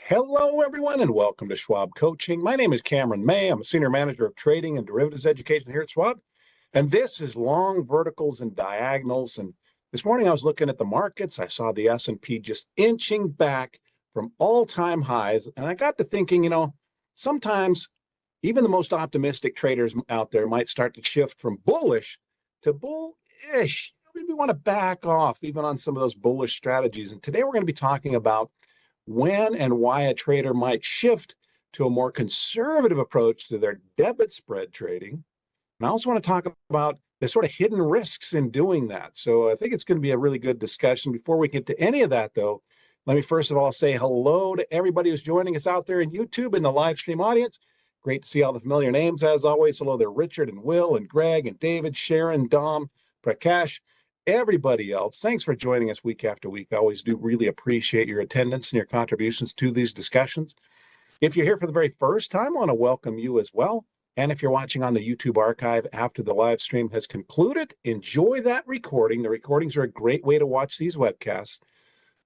Hello, everyone, and welcome to Schwab Coaching. My name is Cameron May. I'm a Senior Manager of Trading and Derivatives Education here at Schwab. And this is long verticals and diagonals. And this morning I was looking at the markets. I saw the S&P just inching back from all-time highs. And I got to thinking, sometimes even the most optimistic traders out there might start to shift from bullish to bullish. Maybe we want to back off even on some of those bullish strategies. And today we're going to be talking about when and why a trader might shift to a more conservative approach to their debit spread trading. And I also want to talk about the sort of hidden risks in doing that. So I think it's going to be a really good discussion. Before we get to any of that, though, let me first of all say hello to everybody who's joining us out there in YouTube and the live stream audience. Great to see all the familiar names as always. Hello there, Richard and Will and Greg and David, Sharon, Dom, Prakash, everybody else. Thanks for joining us week after week. I always do really appreciate your attendance and your contributions to these discussions. If you're here for the very first time, I want to welcome you as well. And if you're watching on the YouTube archive after the live stream has concluded, enjoy that recording. The recordings are a great way to watch these webcasts.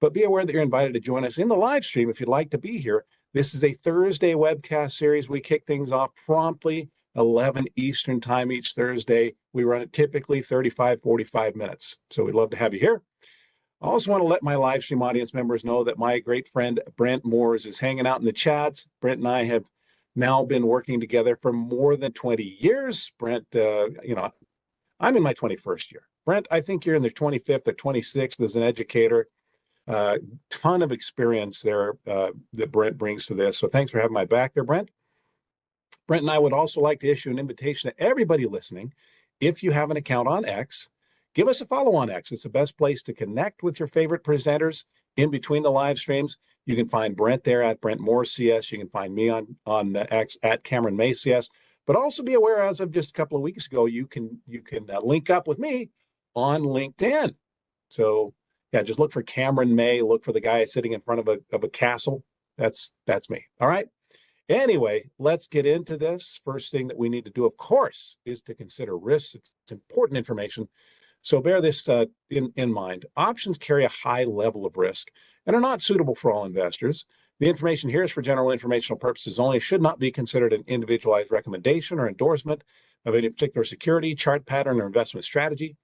But be aware that you're invited to join us in the live stream if you'd like to be here. This is a Thursday webcast series. We kick things off promptly 11 Eastern time each Thursday. We run it typically 35, 45 minutes. So we'd love to have you here. I also want to let my live stream audience members know that my great friend Brent Moores is hanging out in the chats. Brent and I have now been working together for more than 20 years. Brent, I'm in my 21st year. Brent, I think you're in the 25th or 26th as an educator. Ton of experience there that Brent brings to this. So thanks for having my back there, Brent. Brent and I would also like to issue an invitation to everybody listening. If you have an account on X, give us a follow on X. It's the best place to connect with your favorite presenters in between the live streams. You can find Brent there at Brent Moore CS. You can find me on X at Cameron May CS. But also be aware, as of just a couple of weeks ago, you can link up with me on LinkedIn. So yeah, just look for Cameron May. Look for the guy sitting in front of a castle. That's me. All right. Anyway, let's get into this. First thing that we need to do, of course, is to consider risks. It's important information. So bear this in mind. Options carry a high level of risk and are not suitable for all investors. The information here is for general informational purposes only. It should not be considered an individualized recommendation or endorsement of any particular security, chart pattern, or investment strategy.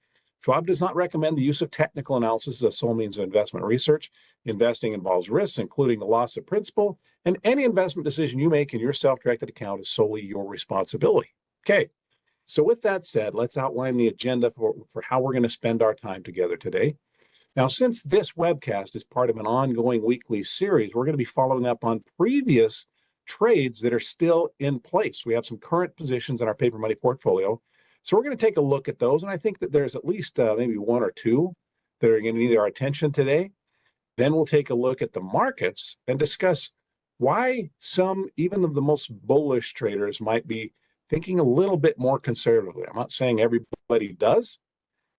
Schwab does not recommend the use of technical analysis as a sole means of investment research. Investing involves risks, including the loss of principal, and any investment decision you make in your self-directed account is solely your responsibility. Okay, so with that said, let's outline the agenda for how we're going to spend our time together today. Now, since this webcast is part of an ongoing weekly series, we're going to be following up on previous trades that are still in place. We have some current positions in our paper money portfolio. So we're going to take a look at those, and I think that there's at least maybe one or two that are going to need our attention today. Then we'll take a look at the markets and discuss why some, even of the most bullish traders, might be thinking a little bit more conservatively. I'm not saying everybody does,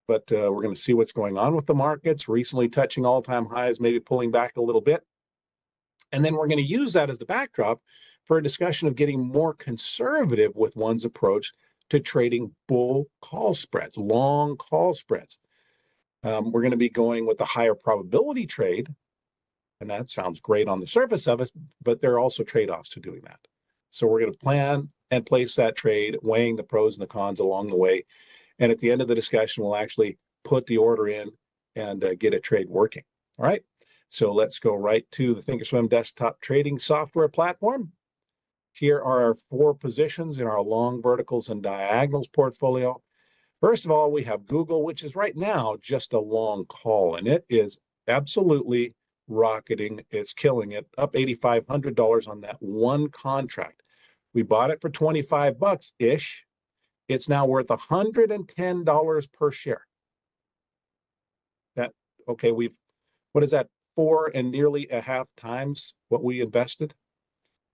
but we're going to see what's going on with the markets, recently touching all-time highs, maybe pulling back a little bit. And then we're going to use that as the backdrop for a discussion of getting more conservative with one's approach to trading bull call spreads, long call spreads. We're going to be going with the higher probability trade, and that sounds great on the surface of it, but there are also trade-offs to doing that. So we're going to plan and place that trade, weighing the pros and the cons along the way. And at the end of the discussion, we'll actually put the order in and get a trade working. All right. So let's go right to the Thinkorswim desktop trading software platform. Here are our four positions in our long verticals and diagonals portfolio. First of all, we have Google, which is right now just a long call, and it is absolutely rocketing. It's killing it, up $8,500 on that one contract. We bought it for 25 bucks-ish. It's now worth $110 per share. What is that, 4 and nearly a half times what we invested?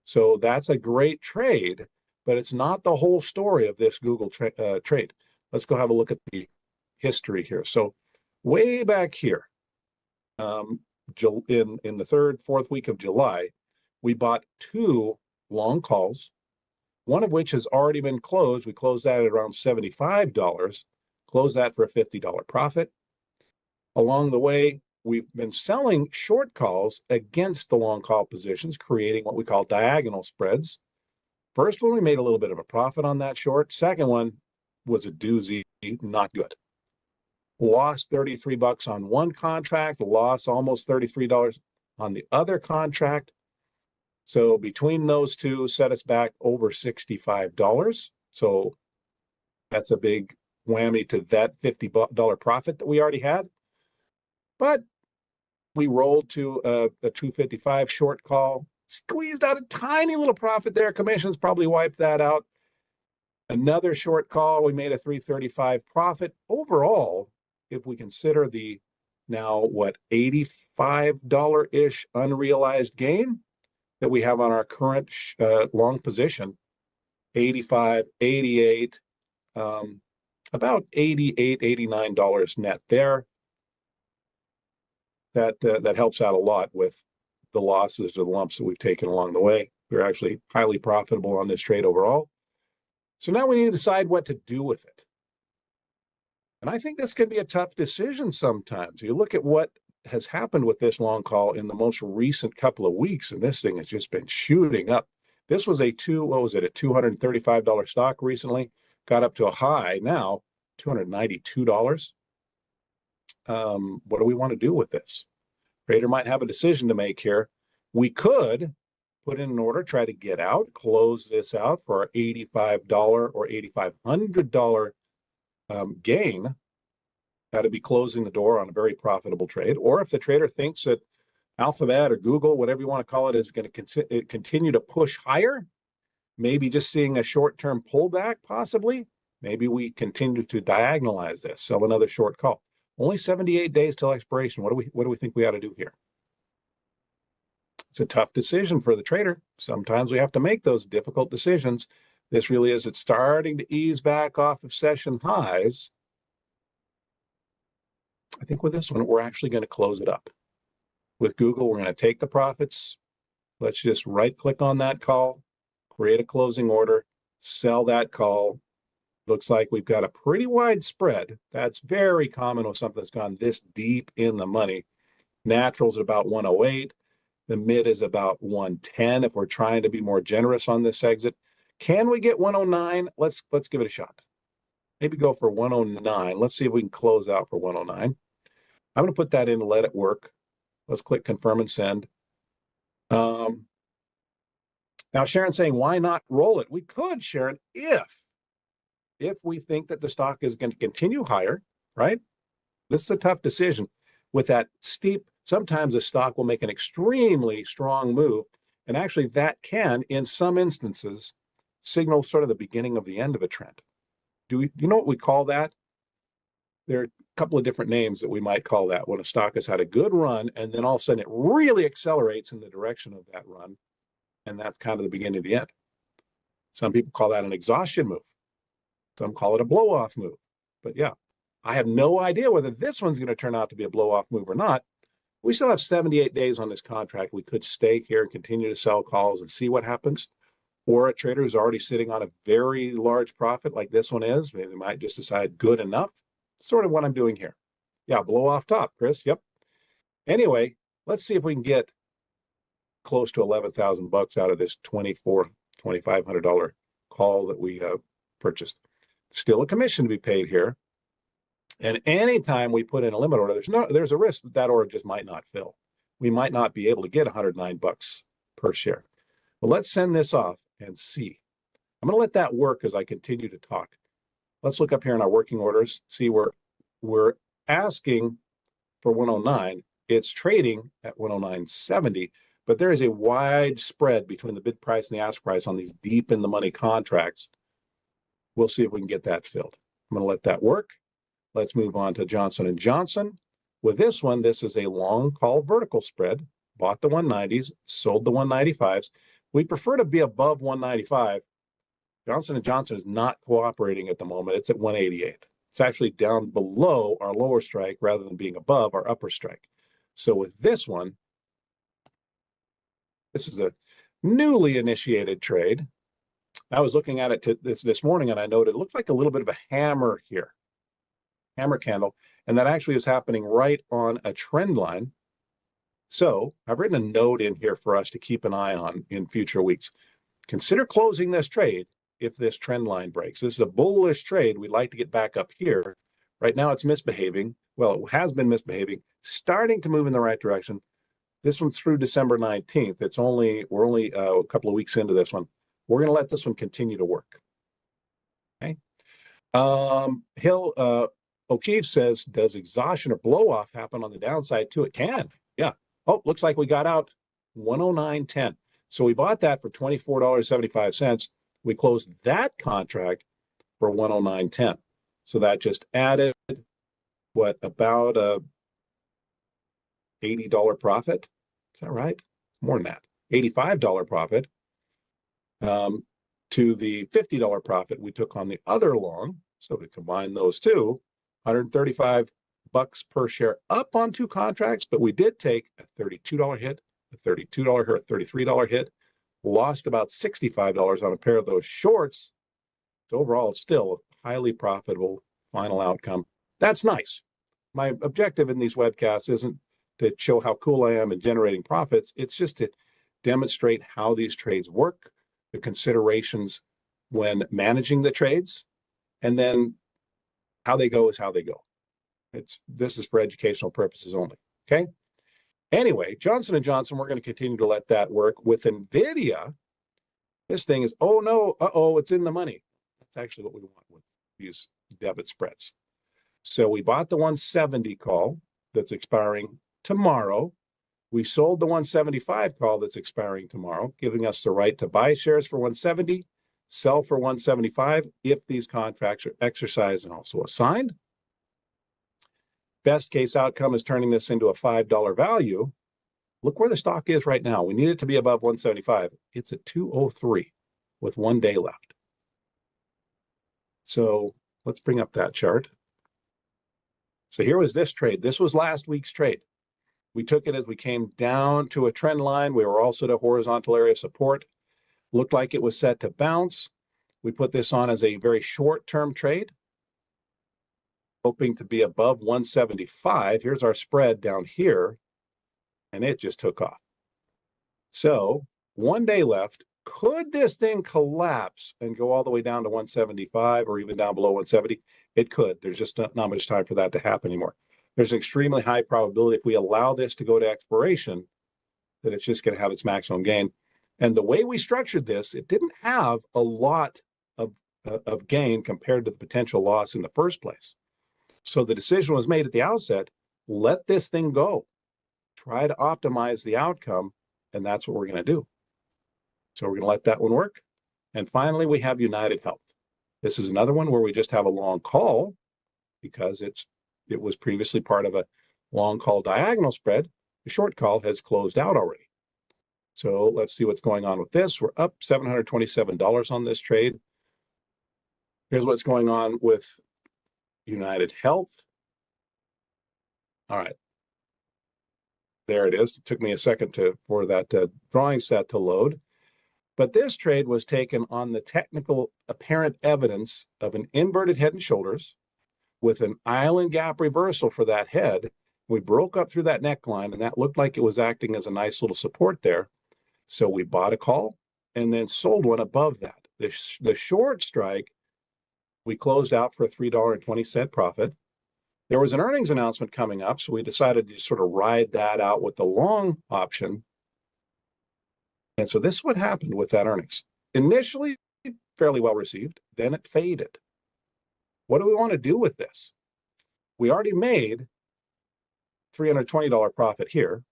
So that's a great trade, but it's not the whole story of this Google trade. Let's go have a look at the history here. So way back here, in the third, fourth week of July, we bought 2 long calls, one of which has already been closed. We closed that at around $75, closed that for a $50 profit. Along the way, we've been selling short calls against the long call positions, creating what we call diagonal spreads. First one, we made a little bit of a profit on that short. Second one was a doozy, not good. Lost 33 bucks on one contract, lost almost $33 on the other contract. So between those two set us back over $65. So that's a big whammy to that $50 profit that we already had. But we rolled to a 255 short call, squeezed out a tiny little profit there. Commissions probably wiped that out. Another short call, we made a 335 profit. Overall, if we consider the now, $85-ish unrealized gain that we have on our current long position, 85, 88, about $88, $89 net there. That helps out a lot with the losses or the lumps that we've taken along the way. We're actually highly profitable on this trade overall. So now we need to decide what to do with it. And I think this can be a tough decision sometimes. You look at what has happened with this long call in the most recent couple of weeks, and this thing has just been shooting up. This was a $235 stock recently, got up to a high now, $292. What do we want to do with this? Trader might have a decision to make here. We could put in an order, try to get out, close this out for our $85 or $8,500 gain. That'd be closing the door on a very profitable trade. Or if the trader thinks that Alphabet or Google, whatever you want to call it, is going to continue to push higher, maybe just seeing a short-term pullback, possibly, maybe we continue to diagonalize this, sell another short call. Only 78 days till expiration. What do we think we ought to do here? It's a tough decision for the trader. Sometimes we have to make those difficult decisions. This really is, it's starting to ease back off of session highs. I think with this one, we're actually going to close it up. With Google, we're going to take the profits. Let's just right-click on that call, create a closing order, sell that call. Looks like we've got a pretty wide spread. That's very common with something that's gone this deep in the money. Natural's at about 108. The mid is about 110 if we're trying to be more generous on this exit. Can we get 109? Let's give it a shot. Maybe go for 109. Let's see if we can close out for 109. I'm going to put that in and let it work. Let's click confirm and send. Now Sharon's saying, why not roll it? We could, Sharon, if we think that the stock is going to continue higher, right? This is a tough decision. With that steep, sometimes a stock will make an extremely strong move. And actually that can, in some instances, signal sort of the beginning of the end of a trend. Do you know what we call that? There are a couple of different names that we might call that when a stock has had a good run and then all of a sudden it really accelerates in the direction of that run. And that's kind of the beginning of the end. Some people call that an exhaustion move. Some call it a blow-off move. But yeah, I have no idea whether this one's going to turn out to be a blow-off move or not. We still have 78 days on this contract. We could stay here and continue to sell calls and see what happens. Or a trader who's already sitting on a very large profit like this one is, maybe they might just decide good enough. Sort of what I'm doing here. Yeah, blow off top, Chris. Yep. Anyway, let's see if we can get close to 11,000 bucks out of this $2,500 call that we purchased. Still a commission to be paid here. And anytime we put in a limit order, there's a risk that order just might not fill. We might not be able to get 109 bucks per share. Well, let's send this off and see. I'm going to let that work as I continue to talk. Let's look up here in our working orders, see where we're asking for 109. It's trading at 109.70, but there is a wide spread between the bid price and the ask price on these deep in the money contracts. We'll see if we can get that filled. I'm going to let that work. Let's move on to Johnson & Johnson. With this one, this is a long call vertical spread. Bought the 190s, sold the 195s. We prefer to be above 195. Johnson & Johnson is not cooperating at the moment. It's at 188. It's actually down below our lower strike rather than being above our upper strike. So with this one, this is a newly initiated trade. I was looking at it this morning and I noted it looked like a little bit of a hammer here. hammer candle, and that actually is happening right on a trend line. So I've written a note in here for us to keep an eye on in future weeks. Consider closing this trade if this trend line breaks. This is a bullish trade. We'd like to get back up here. Right now it's misbehaving. Well, it has been misbehaving, starting to move in the right direction. This one's through December 19th. We're only a couple of weeks into this one. We're going to let this one continue to work. Okay. O'Keefe says, does exhaustion or blow off happen on the downside too? It can. Yeah. Oh, looks like we got out 109.10. So we bought that for $24.75. We closed that contract for 109.10. So that just added about a $80 profit. Is that right? More than that. $85 profit to the $50 profit we took on the other long. So we combine those two, $135 per share up on two contracts, but we did take a $32 hit, a $32 hit, a $33 hit, lost about $65 on a pair of those shorts. So overall, it's still a highly profitable final outcome. That's nice. My objective in these webcasts isn't to show how cool I am in generating profits. It's just to demonstrate how these trades work, the considerations when managing the trades, and then how they go is how they go. This is for educational purposes only. Okay. Anyway, Johnson & Johnson, we're going to continue to let that work. With NVIDIA, this thing is, oh no, it's in the money. That's actually what we want with these debit spreads. So we bought the 170 call that's expiring tomorrow. We sold the 175 call that's expiring tomorrow, giving us the right to buy shares for 170, sell for 175 if these contracts are exercised and also assigned. Best case outcome is turning this into a $5 value. Look where the stock is right now. We need it to be above 175. It's at 203 with 1 day left. So let's bring up that chart. So here was this trade. This was last week's trade. We took it as we came down to a trend line. We were also at a horizontal area of support. Looked like it was set to bounce. We put this on as a very short-term trade, hoping to be above 175. Here's our spread down here, and it just took off. So 1 day left. Could this thing collapse and go all the way down to 175 or even down below 170? It could. There's just not much time for that to happen anymore. There's an extremely high probability if we allow this to go to expiration that it's just going to have its maximum gain. And the way we structured this, it didn't have a lot of gain compared to the potential loss in the first place. So the decision was made at the outset, let this thing go. Try to optimize the outcome, and that's what we're going to do. So we're going to let that one work. And finally, we have United Health. This is another one where we just have a long call because it was previously part of a long call diagonal spread. The short call has closed out already. So let's see what's going on with this. We're up $727 on this trade. Here's what's going on with United Health. All right. There it is. It took me a second for that drawing set to load. But this trade was taken on the technical apparent evidence of an inverted head and shoulders with an island gap reversal for that head. We broke up through that neckline, and that looked like it was acting as a nice little support there. So we bought a call and then sold one above that. The short strike, we closed out for a $3.20 profit. There was an earnings announcement coming up, so we decided to sort of ride that out with the long option. And so this is what happened with that earnings. Initially, fairly well received, then it faded. What do we want to do with this? We already made $320 profit here.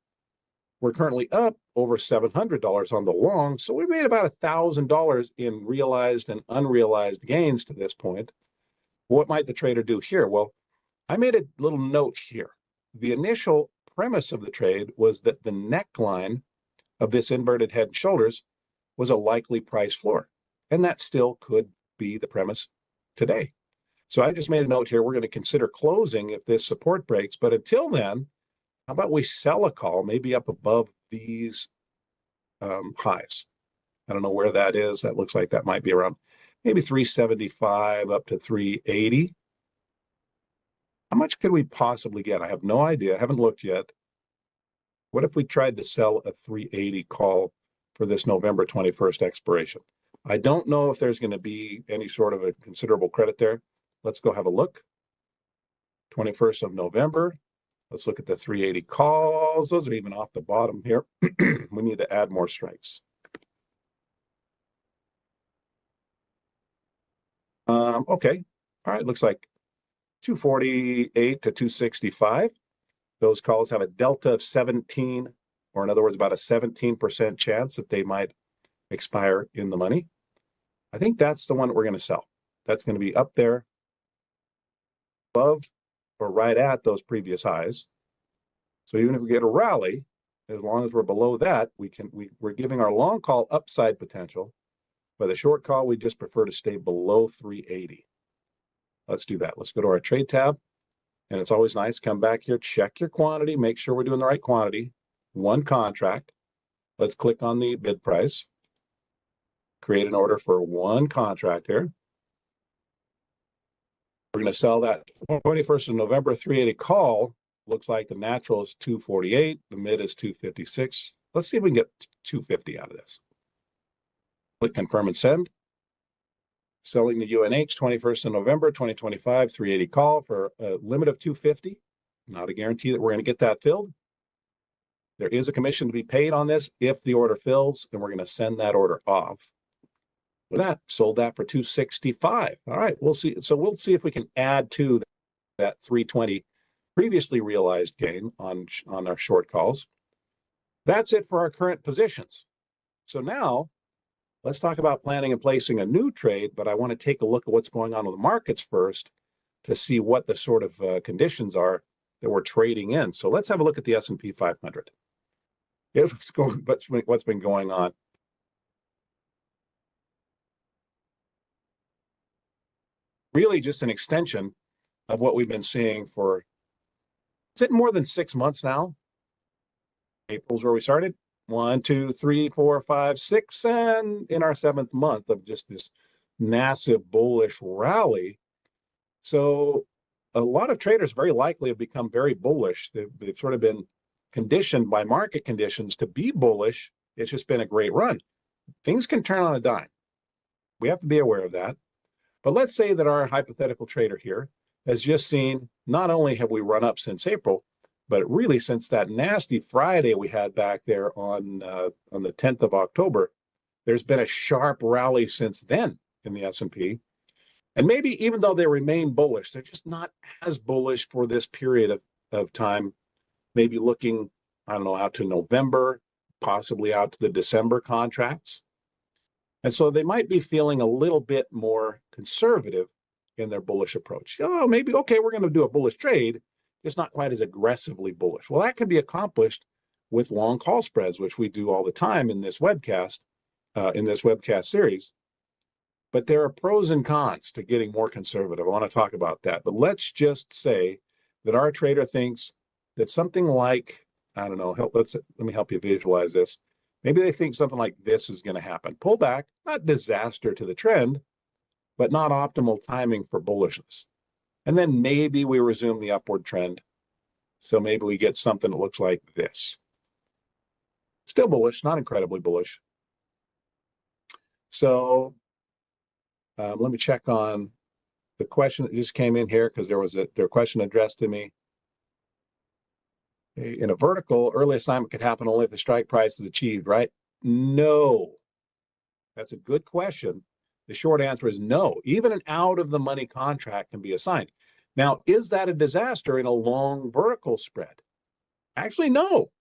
We're currently up over $700 on the long, so we made about $1,000 in realized and unrealized gains to this point. What might the trader do here? Well, I made a little note here. The initial premise of the trade was that the neckline of this inverted head and shoulders was a likely price floor, and that still could be the premise today. So I just made a note here. We're going to consider closing if this support breaks, but until then, how about we sell a call, maybe up above these highs? I don't know where that is. That looks like that might be around maybe 375 up to 380. How much could we possibly get? I have no idea. I haven't looked yet. What if we tried to sell a 380 call for this November 21st expiration? I don't know if there's going to be any sort of a considerable credit there. Let's go have a look. 21st of November. Let's look at the 380 calls. Those are even off the bottom here. We need to add more strikes. Okay. All right. Looks like 248 to 265. Those calls have a delta of 17, or in other words, about a 17% chance that they might expire in the money. I think that's the one that we're going to sell. That's going to be up there above or right at those previous highs. So even if we get a rally, as long as we're below that, we're giving our long call upside potential. But the short call, we just prefer to stay below 380. Let's do that. Let's go to our trade tab. And it's always nice. Come back here, check your quantity, make sure we're doing the right quantity. One contract. Let's click on the bid price. Create an order for one contract here. We're going to sell that 21st of November 380 call. Looks like the natural is 248. The mid is 256. Let's see if we can get 250 out of this. Click confirm and send. Selling the UNH 21st of November 2025 380 call for a limit of 250. Not a guarantee that we're going to get that filled. There is a commission to be paid on this if the order fills, and we're going to send that order off. With that, sold that for 265. All right, we'll see. So we'll see if we can add to that 320 previously realized gain on our short calls. That's it for our current positions. So now let's talk about planning and placing a new trade, but I want to take a look at what's going on with the markets first to see what the sort of conditions are that we're trading in. So let's have a look at the S&P 500. Here's what's been going on. Really just an extension of what we've been seeing for, is it more than 6 months now? April's where we started. 1, 2, 3, 4, 5, 6, and in our 7th month of just this massive bullish rally. So a lot of traders very likely have become very bullish. They've sort of been conditioned by market conditions to be bullish. It's just been a great run. Things can turn on a dime. We have to be aware of that. But let's say that our hypothetical trader here has just seen, not only have we run up since April, but really since that nasty Friday we had back there on the 10th of October, there's been a sharp rally since then in the S&P. And maybe even though they remain bullish, they're just not as bullish for this period of time, maybe looking, I don't know, out to November, possibly out to the December contracts. And so they might be feeling a little bit more conservative in their bullish approach. Oh, maybe, okay, we're going to do a bullish trade. It's not quite as aggressively bullish. Well, that can be accomplished with long call spreads, which we do all the time in this webcast series. But there are pros and cons to getting more conservative. I want to talk about that. But let's just say that our trader thinks that something like, I don't know, let me help you visualize this. Maybe they think something like this is going to happen. Pull back, not disaster to the trend, but not optimal timing for bullishness. And then maybe we resume the upward trend. So maybe we get something that looks like this. Still bullish, not incredibly bullish. So let me check on the question that just came in here, because there was a question addressed to me. In a vertical, early assignment could happen only if the strike price is achieved, right? No. That's a good question. The short answer is no. Even an out-of-the-money contract can be assigned. Now, is that a disaster in a long vertical spread? Actually, no.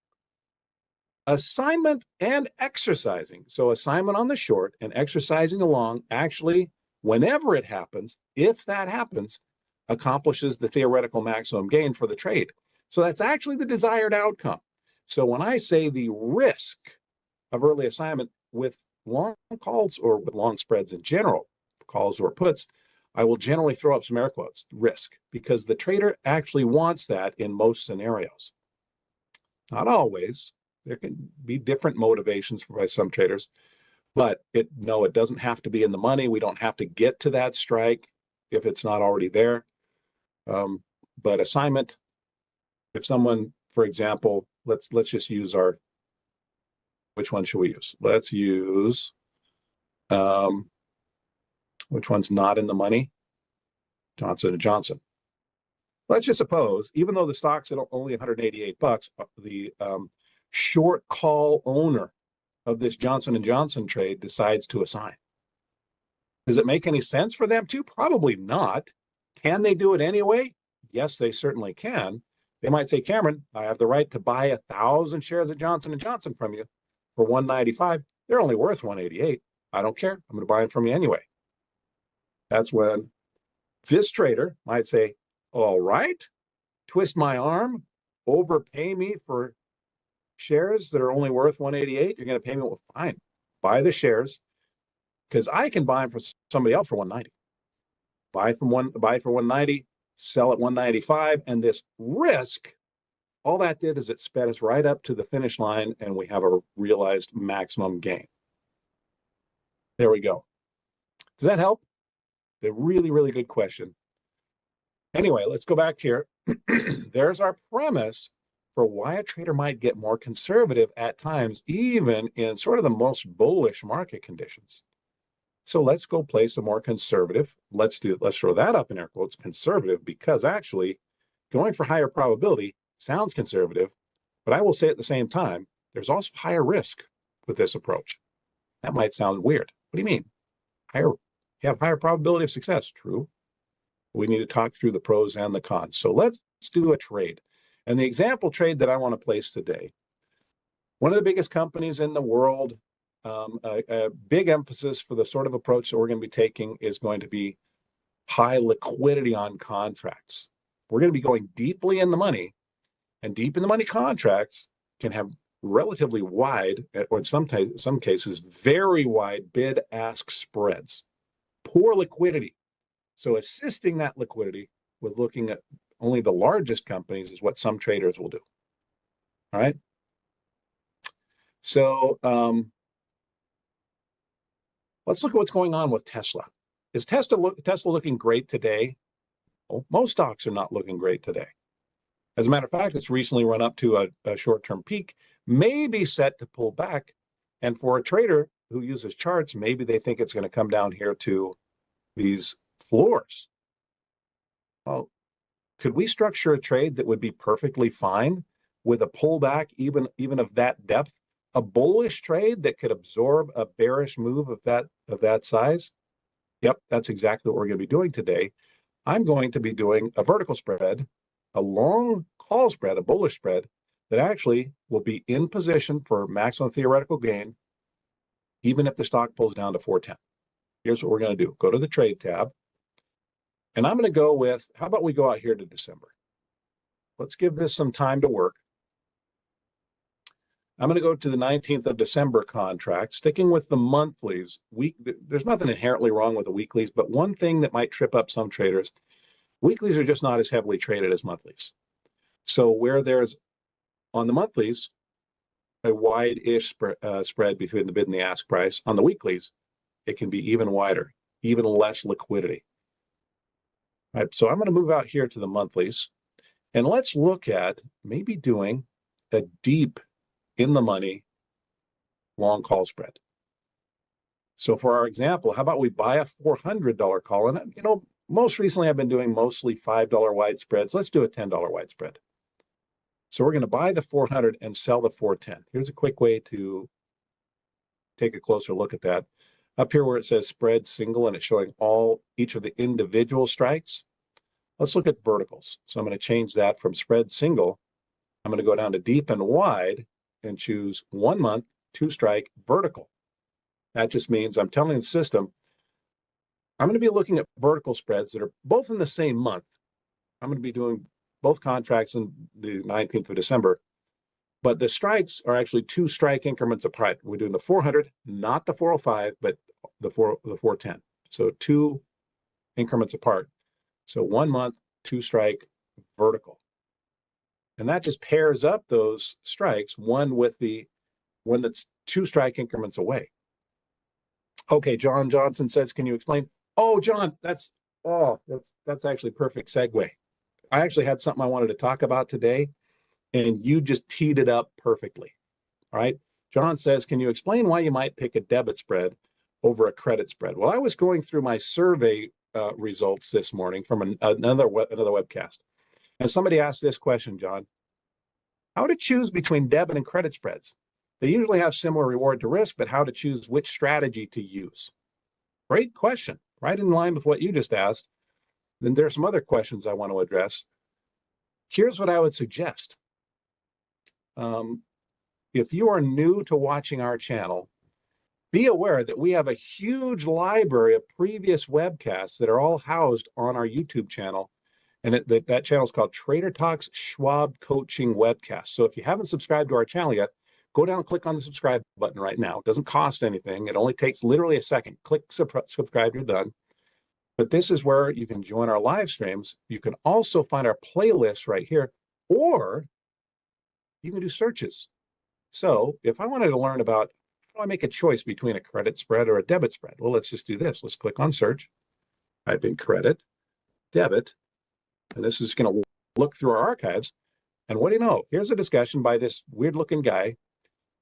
Assignment and exercising. So assignment on the short and exercising along actually, whenever it happens, if that happens, accomplishes the theoretical maximum gain for the trade. So that's actually the desired outcome. So when I say the risk of early assignment with long calls or with long spreads in general, calls or puts, I will generally throw up some air quotes, risk, because the trader actually wants that in most scenarios. Not always. There can be different motivations by some traders, but it doesn't have to be in the money. We don't have to get to that strike if it's not already there. But assignment, if someone, for example, let's just use which one should we use? Let's use, which one's not in the money? Johnson & Johnson. Let's just suppose, even though the stock's at only 188 bucks, the short call owner of this Johnson & Johnson trade decides to assign. Does it make any sense for them to? Probably not. Can they do it anyway? Yes, they certainly can. They might say, Cameron, I have the right to buy 1,000 shares of Johnson & Johnson from you for $195. They're only worth $188. I don't care. I'm going to buy them from you anyway. That's when this trader might say, all right, twist my arm, overpay me for shares that are only worth $188. You're going to pay me? Well, fine. Buy the shares, because I can buy them from somebody else for $190. Buy for $190, sell at $195, and this risk, all that did is it sped us right up to the finish line, and we have a realized maximum gain. There we go. Does that help? A really, really good question. Anyway, let's go back here. There's our premise for why a trader might get more conservative at times, even in sort of the most bullish market conditions. So let's go place a more conservative. Let's throw that up in air quotes, conservative, because actually going for higher probability sounds conservative, but I will say at the same time, there's also higher risk with this approach. That might sound weird. What do you mean? You have higher probability of success. True. We need to talk through the pros and the cons. So let's do a trade. And the example trade that I want to place today, one of the biggest companies in the world, a big emphasis for the sort of approach that we're going to be taking is going to be high liquidity on contracts. We're going to be going deeply in the money, and deep in the money contracts can have relatively wide, or in some cases, very wide bid-ask spreads. Poor liquidity. So assisting that liquidity with looking at only the largest companies is what some traders will do. All right. So let's look at what's going on with Tesla. Is Tesla looking great today? Well, most stocks are not looking great today. As a matter of fact, it's recently run up to a short-term peak, may be set to pull back. And for a trader who uses charts, maybe they think it's going to come down here to these floors. Well, could we structure a trade that would be perfectly fine with a pullback, even of that depth? A bullish trade that could absorb a bearish move of that size? Yep, that's exactly what we're going to be doing today. I'm going to be doing a vertical spread, a long call spread, a bullish spread that actually will be in position for maximum theoretical gain, even if the stock pulls down to 410. Here's what we're going to do. Go to the trade tab. And I'm going to go with, how about we go out here to December? Let's give this some time to work. I'm going to go to the 19th of December contract, sticking with the monthlies. There's nothing inherently wrong with the weeklies, but one thing that might trip up some traders, weeklies are just not as heavily traded as monthlies. So where there's, on the monthlies, a wide-ish spread between the bid and the ask price, on the weeklies, it can be even wider, even less liquidity. All right, so I'm going to move out here to the monthlies, and let's look at maybe doing a deep in the money long call spread. So for our example, how about we buy a $400 call? And most recently I've been doing mostly $5 wide spreads. Let's do a $10 wide spread. So we're going to buy the 400 and sell the 410. Here's a quick way to take a closer look at that. Up here where it says spread single and it's showing each of the individual strikes, let's look at verticals. So I'm going to change that from spread single. I'm going to go down to deep and wide and choose 1 month, 2 strike vertical. That just means I'm telling the system, I'm going to be looking at vertical spreads that are both in the same month. I'm going to be doing both contracts in the 19th of December, but the strikes are actually 2 strike increments apart. We're doing the 400, not the 405, but the 410. So 2 increments apart. So 1 month, 2 strike vertical. And that just pairs up those strikes, one with the one that's 2 strike increments away. Okay, John Johnson says, can you explain? Oh, John, that's actually perfect segue. I actually had something I wanted to talk about today, and you just teed it up perfectly. All right. John says, can you explain why you might pick a debit spread over a credit spread? Well, I was going through my survey results this morning from another webcast, and somebody asked this question, John: how to choose between debit and credit spreads? They usually have similar reward to risk, but how to choose which strategy to use? Great question, right in line with what you just asked. Then there are some other questions I want to address. Here's what I would suggest. If you are new to watching our channel, be aware that we have a huge library of previous webcasts that are all housed on our YouTube channel. And that channel is called Trader Talks Schwab Coaching Webcast. So if you haven't subscribed to our channel yet, go down and click on the subscribe button right now. It doesn't cost anything. It only takes literally a second. Click subscribe, you're done. But this is where you can join our live streams. You can also find our playlists right here, or you can do searches. So if I wanted to learn about how do I make a choice between a credit spread or a debit spread, well, let's just do this. Let's click on search, type in credit, debit, and this is going to look through our archives. And what do you know? Here's a discussion by this weird looking guy.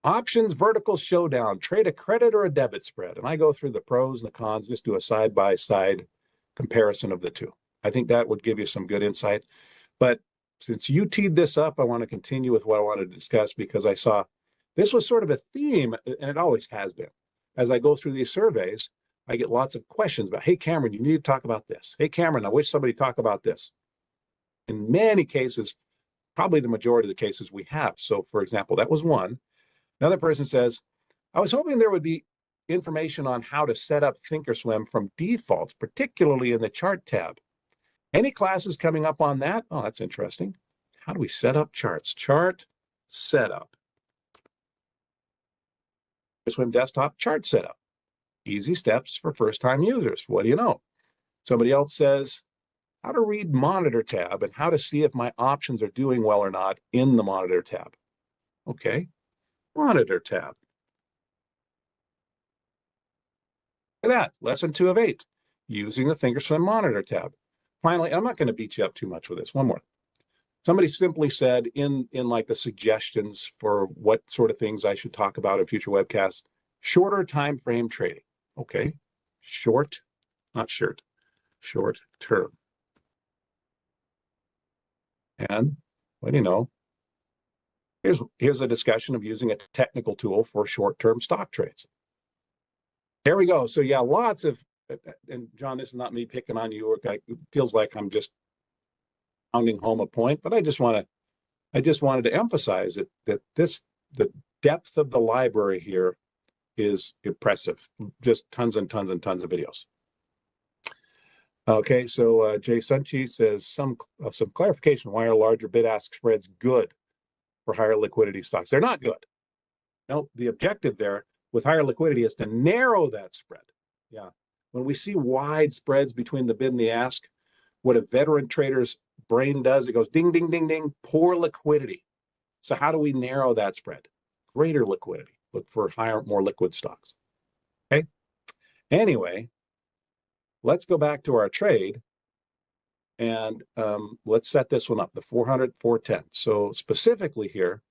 Options vertical showdown, trade a credit or a debit spread. And I go through the pros and the cons, just do a side-by-side comparison of the two. I think that would give you some good insight. But since you teed this up, I want to continue with what I wanted to discuss, because I saw this was sort of a theme, and it always has been. As I go through these surveys, I get lots of questions about, hey, Cameron, you need to talk about this. Hey, Cameron, I wish somebody talk about this. In many cases, probably the majority of the cases we have. So, for example, that was one. Another person says, I was hoping there would be information on how to set up Thinkorswim from defaults, particularly in the chart tab. Any classes coming up on that? Oh, that's interesting. How do we set up charts? Chart setup. Thinkorswim desktop chart setup. Easy steps for first-time users. What do you know? Somebody else says, how to read monitor tab and how to see if my options are doing well or not in the monitor tab. Okay, monitor tab. Look at that, lesson 2 of 8, using the Thinkorswim monitor tab. Finally, I'm not going to beat you up too much with this. One more. Somebody simply said in like the suggestions for what sort of things I should talk about in future webcasts, shorter time frame trading. Okay, short, not shirt, short term. And what do you know? Here's a discussion of using a technical tool for short-term stock trades. There we go. So yeah, lots of, and John, this is not me picking on you, or it feels like I'm just pounding home a point, but I just wanted to emphasize that the depth of the library here is impressive. Just tons and tons and tons of videos. Okay, so Jay Sunchi says some clarification. Why are larger bid-ask spreads good for higher liquidity stocks? They're not good. No, the objective there with higher liquidity is to narrow that spread. Yeah, when we see wide spreads between the bid and the ask, what a veteran trader's brain does, it goes ding, ding, ding, ding, poor liquidity. So how do we narrow that spread? Greater liquidity. Look for higher, more liquid stocks. Okay. Anyway, let's go back to our trade, and let's set this one up, the 400, 410. So specifically here,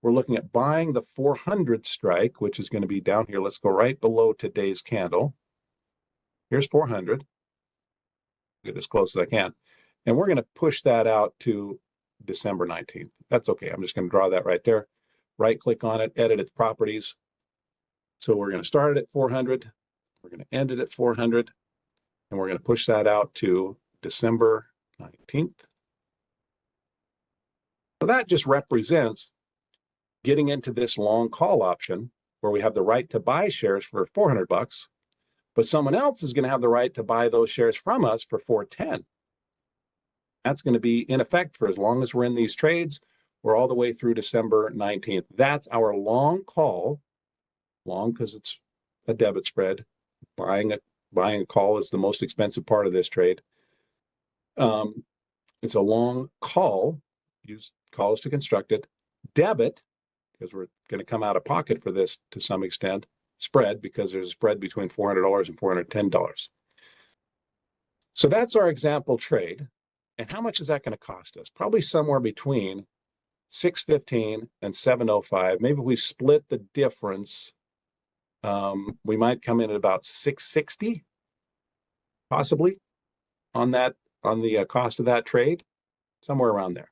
we're looking at buying the 400 strike, which is going to be down here. Let's go right below today's candle. Here's 400. Get as close as I can. And we're going to push that out to December 19th. That's okay. I'm just going to draw that right there. Right click on it, edit its properties. So we're going to start it at 400. We're going to end it at 400. And we're going to push that out to December 19th. So that just represents getting into this long call option where we have the right to buy shares for 400 bucks, but someone else is going to have the right to buy those shares from us for 410. That's going to be in effect for as long as we're in these trades, or all the way through December 19th. That's our long call. Long because it's a debit spread. Buying a call is the most expensive part of this trade. It's a long call. Use calls to construct it. Debit, because we're going to come out of pocket for this to some extent. Spread, because there's a spread between $400 and $410. So that's our example trade. And how much is that going to cost us? Probably somewhere between 615 and 705. Maybe if we split the difference, we might come in at about 660, possibly, on the cost of that trade, somewhere around there.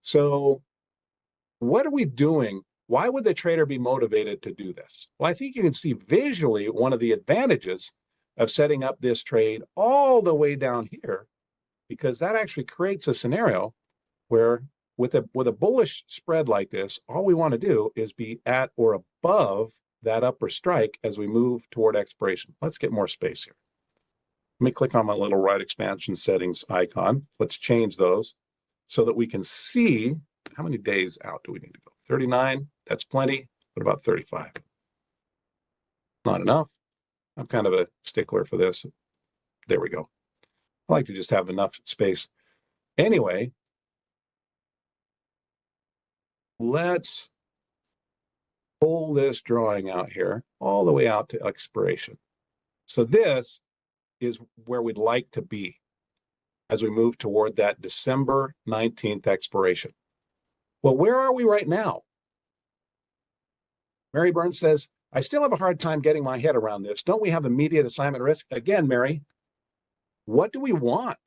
So what are we doing? Why would the trader be motivated to do this? Well, I think you can see visually one of the advantages of setting up this trade all the way down here, because that actually creates a scenario where with a bullish spread like this, all we want to do is be at or above that upper strike as we move toward expiration. Let's get more space here. Let me click on my little right expansion settings icon. Let's change those so that we can see how many days out do we need to go. 39, that's plenty. What about 35? Not enough. I'm kind of a stickler for this. There we go. I like to just have enough space. Anyway, let's pull this drawing out here all the way out to expiration. So this is where we'd like to be as we move toward that December 19th expiration. Well, where are we right now? Mary Burns says, I still have a hard time getting my head around this. Don't we have immediate assignment risk? Again, Mary, what do we want?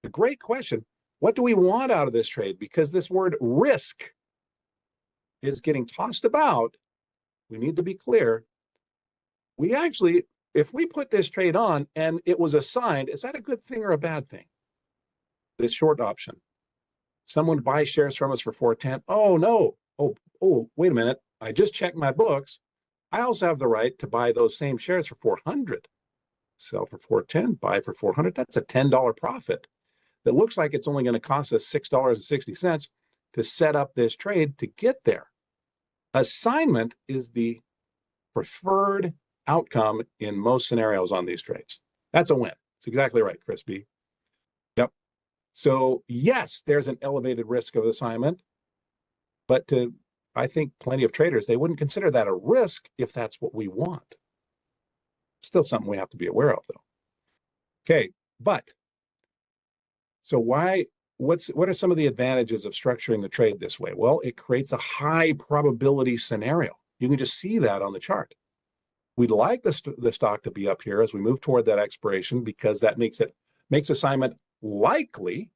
A great question. What do we want out of this trade? Because this word risk is getting tossed about. We need to be clear. We actually, if we put this trade on and it was assigned, is that a good thing or a bad thing? This short option. Someone buys shares from us for 410. Oh, no. Oh, wait a minute. I just checked my books. I also have the right to buy those same shares for 400. Sell for 410, buy for 400. That's a $10 profit. That looks like it's only going to cost us $6.60 to set up this trade to get there. Assignment is the preferred outcome in most scenarios on these trades. That's a win. That's exactly right, Chris B. Yep. So yes, there's an elevated risk of assignment, but I think plenty of traders, they wouldn't consider that a risk if that's what we want. Still something we have to be aware of, though. Okay, but so what are some of the advantages of structuring the trade this way? Well, it creates a high probability scenario. You can just see that on the chart. We'd like the stock to be up here as we move toward that expiration because that makes assignment likely.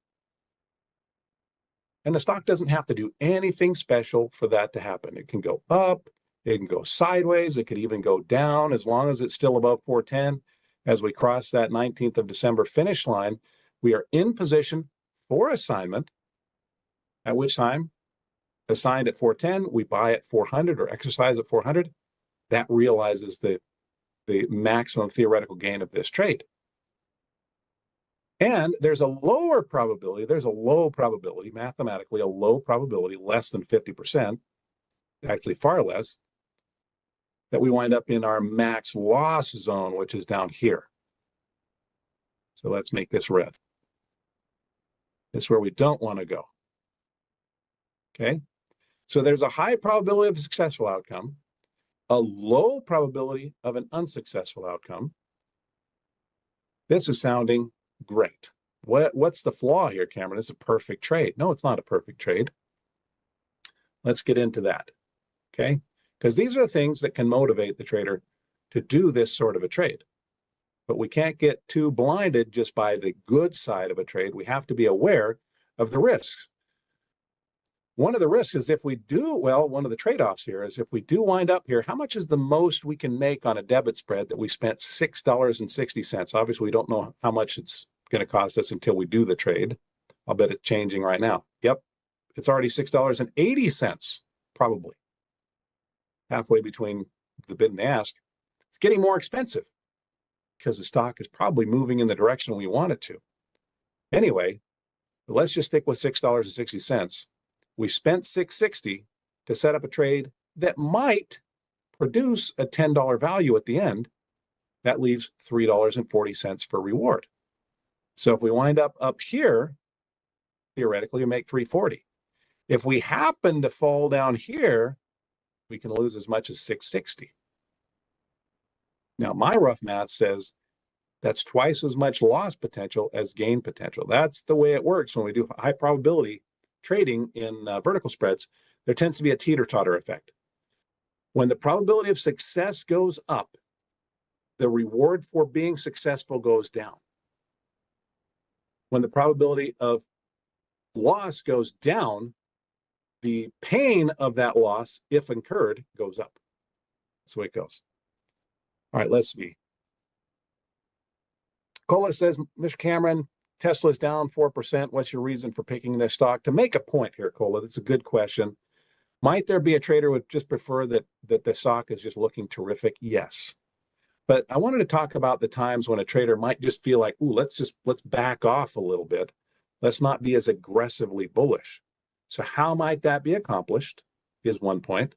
And the stock doesn't have to do anything special for that to happen. It can go up, it can go sideways, it could even go down as long as it's still above 410. As we cross that 19th of December finish line, we are in position for assignment, at which time, assigned at 410, we buy at 400 or exercise at 400. That realizes the maximum theoretical gain of this trade. And there's a low probability, mathematically, a low probability, less than 50%, actually far less, that we wind up in our max loss zone, which is down here. So let's make this red. It's where we don't want to go. Okay? So there's a high probability of a successful outcome, a low probability of an unsuccessful outcome. This is sounding great. What's the flaw here, Cameron? It's a perfect trade. No, it's not a perfect trade. Let's get into that, okay? Because these are the things that can motivate the trader to do this sort of a trade. But we can't get too blinded just by the good side of a trade. We have to be aware of the risks. One of the risks is if we do, well, one of the trade-offs here is if we do wind up here, how much is the most we can make on a debit spread that we spent $6.60? Obviously, we don't know how much it's going to cost us until we do the trade. I'll bet it's changing right now. Yep, it's already $6.80, probably. Halfway between the bid and the ask. It's getting more expensive because the stock is probably moving in the direction we want it to. Anyway, let's just stick with $6.60. We spent $6.60 to set up a trade that might produce a $10 value at the end. That leaves $3.40 for reward. So if we wind up here, theoretically, we make $3.40. If we happen to fall down here, we can lose as much as $6.60. Now, my rough math says that's twice as much loss potential as gain potential. That's the way it works when we do high probability trading in vertical spreads. There tends to be a teeter-totter effect. When the probability of success goes up, the reward for being successful goes down. When the probability of loss goes down, the pain of that loss, if incurred, goes up. That's the way it goes. All right, let's see. Cola says, Mr. Cameron, Tesla's down 4%. What's your reason for picking this stock? To make a point here, Cola, that's a good question. Might there be a trader who would just prefer that the stock is just looking terrific? Yes. But I wanted to talk about the times when a trader might just feel like, ooh, let's back off a little bit. Let's not be as aggressively bullish. So how might that be accomplished is one point.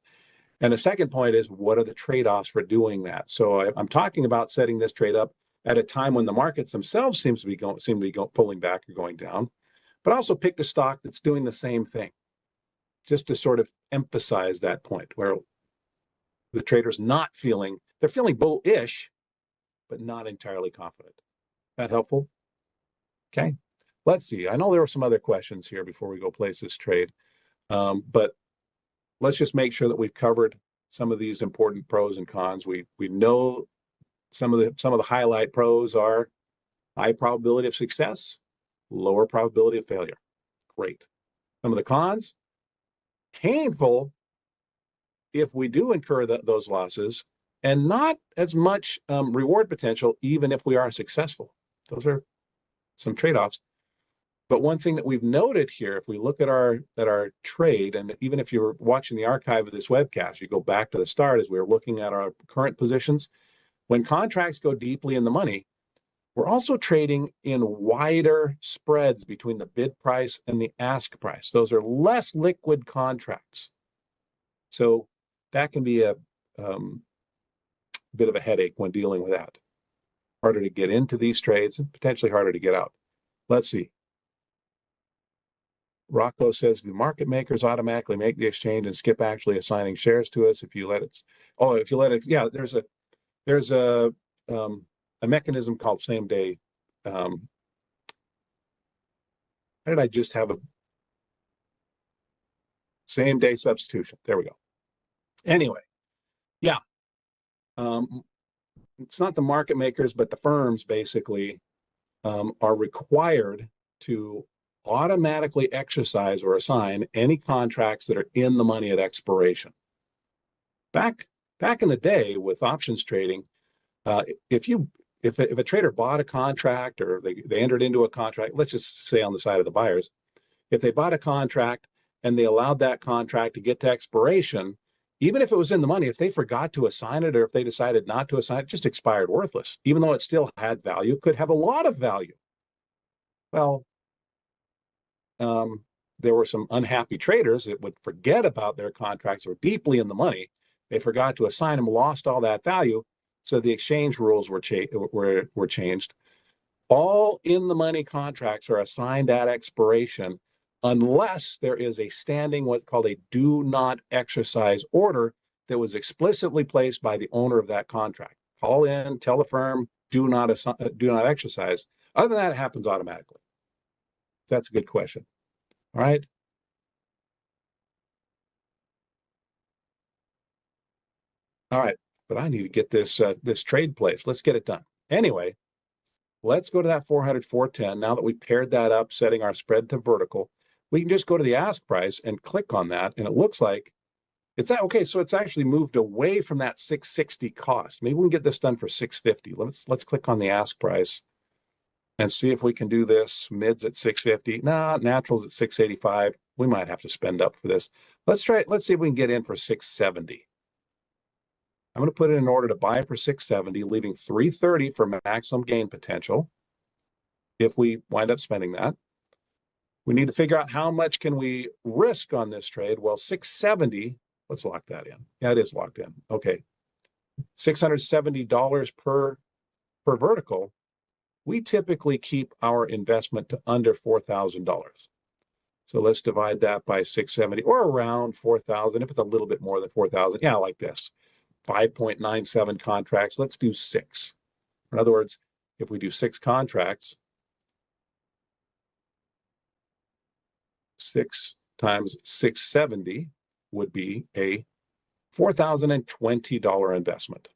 And the second point is, what are the trade-offs for doing that? So I'm talking about setting this trade up at a time when the markets themselves seem to be pulling back or going down, but also pick a stock that's doing the same thing, just to sort of emphasize that point where the trader's not feeling, they're feeling bullish, but not entirely confident. That helpful? Okay, let's see. I know there were some other questions here before we go place this trade, but let's just make sure that we've covered some of these important pros and cons. We know some of the highlight pros are high probability of success, lower probability of failure. Great. Some of the cons, painful if we do incur those losses, and not as much reward potential even if we are successful. Those are some trade-offs. But one thing that we've noted here, if we look at our trade, and even if you're watching the archive of this webcast, you go back to the start as we were looking at our current positions, when contracts go deeply in the money, we're also trading in wider spreads between the bid price and the ask price. Those are less liquid contracts. So that can be a bit of a headache when dealing with that. Harder to get into these trades and potentially harder to get out. Let's see. Rocco says, do market makers automatically make the exchange and skip actually assigning shares to us if you let it? Oh, if you let it, yeah, there's a mechanism called same day. How did I just have a same day substitution? There we go. Anyway, yeah. It's not the market makers, but the firms basically are required to automatically exercise or assign any contracts that are in the money at expiration. Back in the day with options trading, if a trader bought a contract or they entered into a contract, let's just say on the side of the buyers, if they bought a contract and they allowed that contract to get to expiration, even if it was in the money, if they forgot to assign it or if they decided not to assign it, just expired worthless, even though it still had value, could have a lot of value. Well, there were some unhappy traders that would forget about their contracts that were deeply in the money. They forgot to assign them, lost all that value. So the exchange rules were changed. All in the money contracts are assigned at expiration unless there is a standing, what's called a do not exercise order that was explicitly placed by the owner of that contract. Call in, tell the firm, do not exercise. Other than that, it happens automatically. That's a good question. All right. All right, but I need to get this trade placed. Let's get it done. Anyway, let's go to that 400, 410. Now that we paired that up, setting our spread to vertical, we can just go to the ask price and click on that, and it looks like it's okay. So it's actually moved away from that 660 cost. Maybe we can get this done for 650. Let's click on the ask price and see if we can do this. Mids at 650. Nah, naturals at 685. We might have to spend up for this. Let's see if we can get in for 670. I'm going to put it in order to buy for 670, leaving 330 for maximum gain potential. If we wind up spending that, we need to figure out how much can we risk on this trade. Well, 670, let's lock that in. Yeah, it is locked in. Okay. $670 per vertical. We typically keep our investment to under $4,000. So let's divide that by 670 or around 4,000. If it's a little bit more than 4,000, yeah, like this. 5.97 contracts. Let's do 6. In other words, if we do 6 contracts, 6 times 670 would be a $4,020 investment.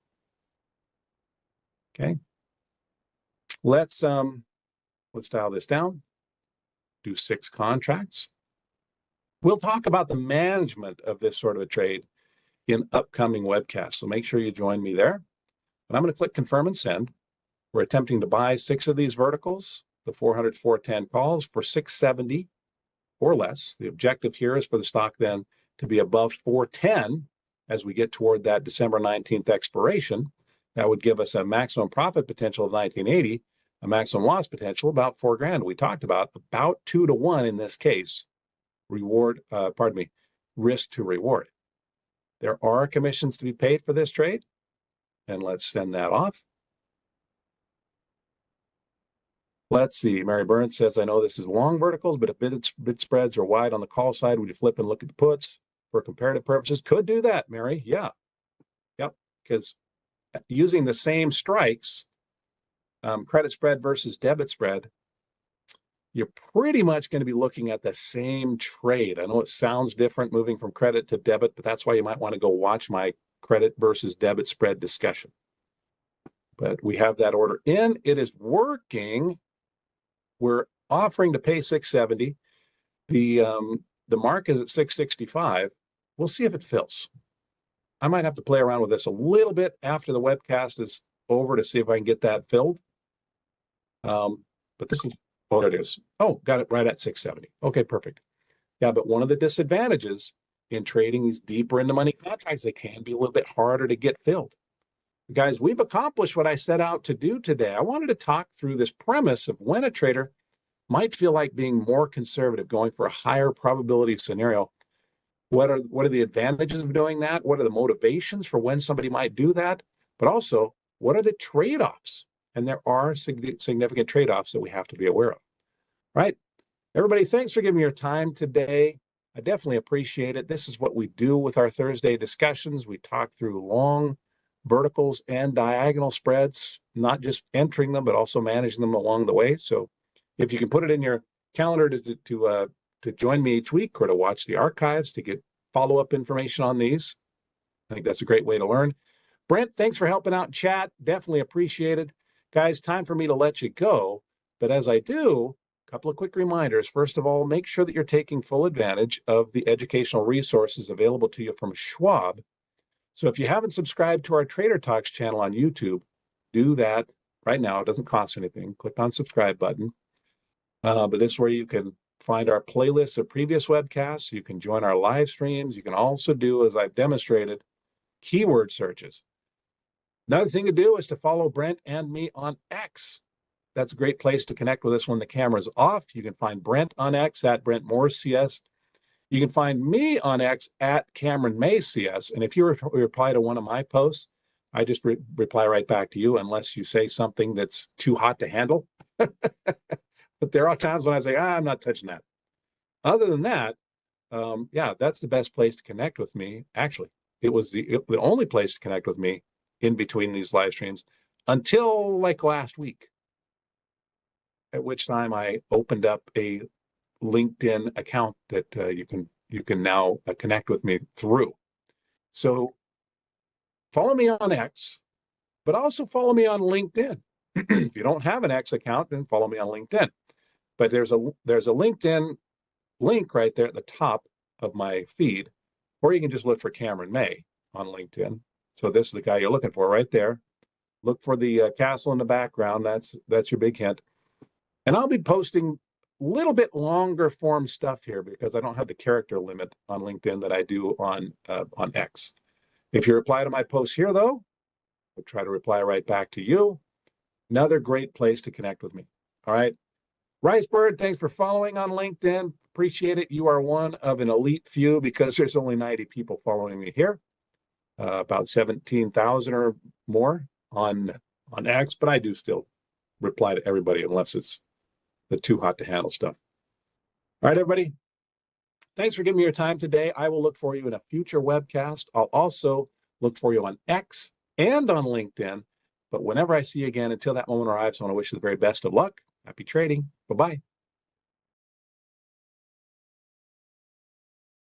Okay. Let's dial this down. Do 6 contracts. We'll talk about the management of this sort of a trade in upcoming webcasts. So make sure you join me there. And I'm going to click confirm and send. We're attempting to buy 6 of these verticals, the 400 410 calls for 670 or less. The objective here is for the stock then to be above 410 as we get toward that December 19th expiration. That would give us a maximum profit potential of 1980, a maximum loss potential about $4,000. We talked about 2 to 1 in this case, risk to reward. There are commissions to be paid for this trade, and let's send that off. Let's see. Mary Burns says, I know this is long verticals, but if bid spreads are wide on the call side, would you flip and look at the puts for comparative purposes? Could do that, Mary. Yeah. Yep. Because using the same strikes, credit spread versus debit spread, you're pretty much going to be looking at the same trade. I know it sounds different moving from credit to debit, but that's why you might want to go watch my credit versus debit spread discussion. But we have that order in. It is working. We're offering to pay 670. The mark is at 665. We'll see if it fills. I might have to play around with this a little bit after the webcast is over to see if I can get that filled. But this is, oh, there it is. Oh, got it right at 670. Okay, perfect. Yeah, but one of the disadvantages in trading these deeper into money contracts, they can be a little bit harder to get filled. Guys, we've accomplished what I set out to do today. I wanted to talk through this premise of when a trader might feel like being more conservative, going for a higher probability scenario. What are the advantages of doing that? What are the motivations for when somebody might do that? But also, what are the trade-offs? And there are significant trade-offs that we have to be aware of. Right? Everybody, thanks for giving me your time today. I definitely appreciate it. This is what we do with our Thursday discussions. We talk through long verticals and diagonal spreads, not just entering them, but also managing them along the way. So if you can put it in your calendar to join me each week or to watch the archives to get follow-up information on these, I think that's a great way to learn. Brent, thanks for helping out in chat. Definitely appreciated. Guys, time for me to let you go. But as I do, a couple of quick reminders. First of all, make sure that you're taking full advantage of the educational resources available to you from Schwab. So if you haven't subscribed to our Trader Talks channel on YouTube, do that right now. It doesn't cost anything. Click on subscribe button. But this is where you can find our playlists of previous webcasts. You can join our live streams. You can also do, as I've demonstrated, keyword searches. Another thing to do is to follow Brent and me on X. That's a great place to connect with us when the camera's off. You can find Brent on X at Brent Morris CS. You can find me on X at Cameron May CS. And if you reply to one of my posts, I just reply right back to you unless you say something that's too hot to handle. But there are times when I say, I'm not touching that. Other than that, yeah, that's the best place to connect with me. Actually, it was the only place to connect with me in between these live streams until like last week, at which time I opened up a LinkedIn account that you can now connect with me through. So follow me on X, but also follow me on LinkedIn. If you don't have an X account, then follow me on LinkedIn. But there's a LinkedIn link right there at the top of my feed, or you can just look for Cameron May on LinkedIn. So this is the guy you're looking for right there. Look for the castle in the background. That's your big hint. And I'll be posting a little bit longer form stuff here because I don't have the character limit on LinkedIn that I do on X. If you reply to my post here, though, I'll try to reply right back to you. Another great place to connect with me. All right. Ricebird, thanks for following on LinkedIn. Appreciate it. You are one of an elite few because there's only 90 people following me here. About 17,000 or more on X, but I do still reply to everybody unless it's the too hot to handle stuff. All right, everybody. Thanks for giving me your time today. I will look for you in a future webcast. I'll also look for you on X and on LinkedIn. But whenever I see you again, until that moment arrives, I want to wish you the very best of luck. Happy trading. Bye-bye.